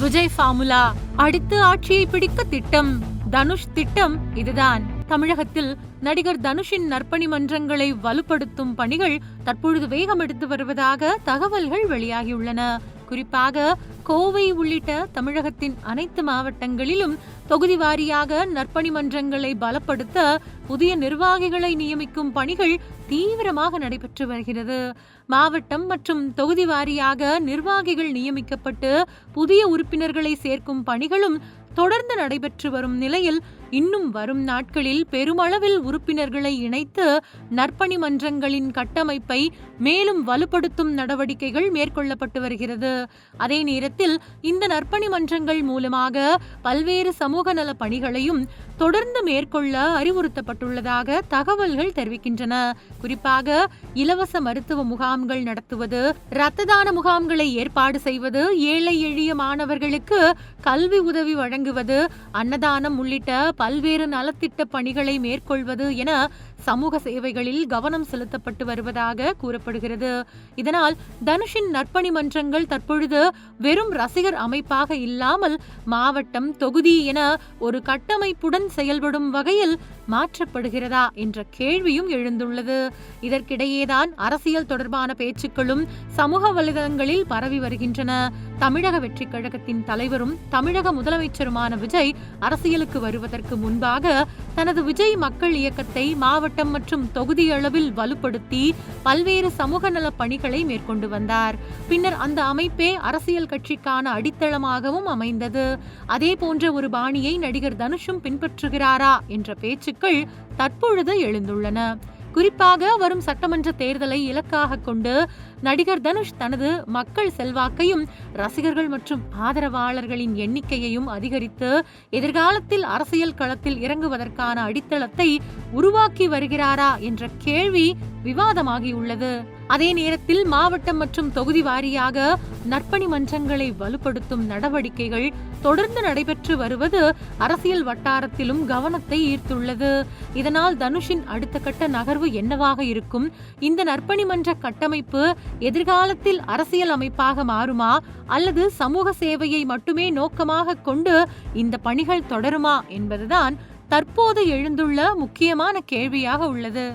Vijay formula அடுத்து ஆட்சியை பிடிக்க திட்டம். தனுஷ் திட்டம் இதுதான். தமிழகத்தில் நடிகர் தனுஷின் நற்பணி மன்றங்களை வலுப்படுத்தும் பணிகள் தற்பொழுது வேகம் எடுத்து வருவதாக தகவல்கள் வெளியாகியுள்ளன. குறிப்பாக கோவை உள்ளிட்ட தமிழகத்தின் அனைத்து மாவட்டங்களிலும் தொகுதி வாரியாக நற்பணி மன்றங்களை பலப்படுத்த புதிய நிர்வாகிகளை நியமிக்கும் பணிகள் தீவிரமாக நடைபெற்று வருகிறது. மாவட்டம் மற்றும் தொகுதி வாரியாக நிர்வாகிகள் நியமிக்கப்பட்டு புதிய உறுப்பினர்களை சேர்க்கும் பணிகளும் தொடர்ந்து நடைபெற்று வரும் நிலையில் இன்னும் வரும் நாட்களில் பெருமளவில் உறுப்பினர்களை இணைத்து நற்பணி மன்றங்களின் கட்டமைப்பை மேலும் வலுப்படுத்தும் நடவடிக்கைகள் மேற்கொள்ளப்பட்டு வருகிறது. அதே நேரத்தில் இந்த நற்பணி மன்றங்கள் மூலமாக பல்வேறு சமூக நல பணிகளையும் தொடர்ந்து மேற்கொள்ள அறிவுறுத்தப்பட்டுள்ளதாக தகவல்கள் தெரிவிக்கின்றன. குறிப்பாக இலவச மருத்துவ முகாம்கள் நடத்துவது, இரத்த தான முகாம்களை ஏற்பாடு செய்வது, ஏழை எளிய மாணவர்களுக்கு கல்வி உதவி வழங்குவது, அன்னதானம் உள்ளிட்ட பல்வேறு நலத்திட்ட பணிகளை மேற்கொள்வது என சமூக சேவைகளில் கவனம் செலுத்தப்பட்டு வருவதாக கூறப்படுகிறது. இதனால் தனுஷின் நற்பணி மன்றங்கள் தற்பொழுது வெறும் ரசிகர் அமைப்பாக இல்லாமல் மாவட்டம், தொகுதி என ஒரு கட்டமைப்புடன் செயல்படும் வகையில் மாற்றப்படுகிறதா என்ற கேள்வியும் எழுந்துள்ளது. இதற்கிடையேதான் அரசியல் தொடர்பான பேச்சுக்களும் சமூக வலைதளங்களில் பரவி வருகின்றன. தமிழக வெற்றி கழகத்தின் தலைவரும் தமிழக முதலமைச்சருமான விஜய் அரசியலுக்கு வருவதற்கு முன்பாக தனது விஜய் மக்கள் இயக்கத்தை மாவட்டம் மற்றும் தொகுதி அளவில் வலுப்படுத்தி பல்வேறு சமூக நல பணிகளை மேற்கொண்டு வந்தார். பின்னர் அந்த அமைப்பே அரசியல் கட்சிக்கான அடித்தளமாகவும் அமைந்தது. அதே போன்ற ஒரு பாணியை நடிகர் தனுஷும் பின்பற்றுகிறாரா என்ற பேச்சுக்கள் தற்பொழுது எழுந்துள்ளன. குறிப்பாக வரும் சட்டமன்ற தேர்தலை இலக்காக கொண்டு நடிகர் தனுஷ் தனது மக்கள் செல்வாக்கையும் ரசிகர்கள் மற்றும் ஆதரவாளர்களின் எண்ணிக்கையையும் அதிகரித்து எதிர்காலத்தில் அரசியல் களத்தில் இறங்குவதற்கான அடித்தளத்தை உருவாக்கி வருகிறாரா என்ற கேள்வி விவாதமாகியுள்ளது. அதே நேரத்தில் மாவட்டம் மற்றும் தொகுதி வாரியாக நற்பணி மன்றங்களை வலுப்படுத்தும் நடவடிக்கைகள் தொடர்ந்து நடைபெற்று வருவது அரசியல் வட்டாரத்திலும் கவனத்தை ஈர்த்துள்ளது. இதனால் தனுஷின் அடுத்த கட்ட நகர்வு என்னவாக இருக்கும்? இந்த நற்பணி மன்ற கட்டமைப்பு எதிர்காலத்தில் அரசியல் அமைப்பாக மாறுமா அல்லது சமூக சேவையை மட்டுமே நோக்கமாக கொண்டு இந்த பணிகள் தொடருமா என்பதுதான் தற்போது எழுந்துள்ள முக்கியமான கேள்வியாக உள்ளது.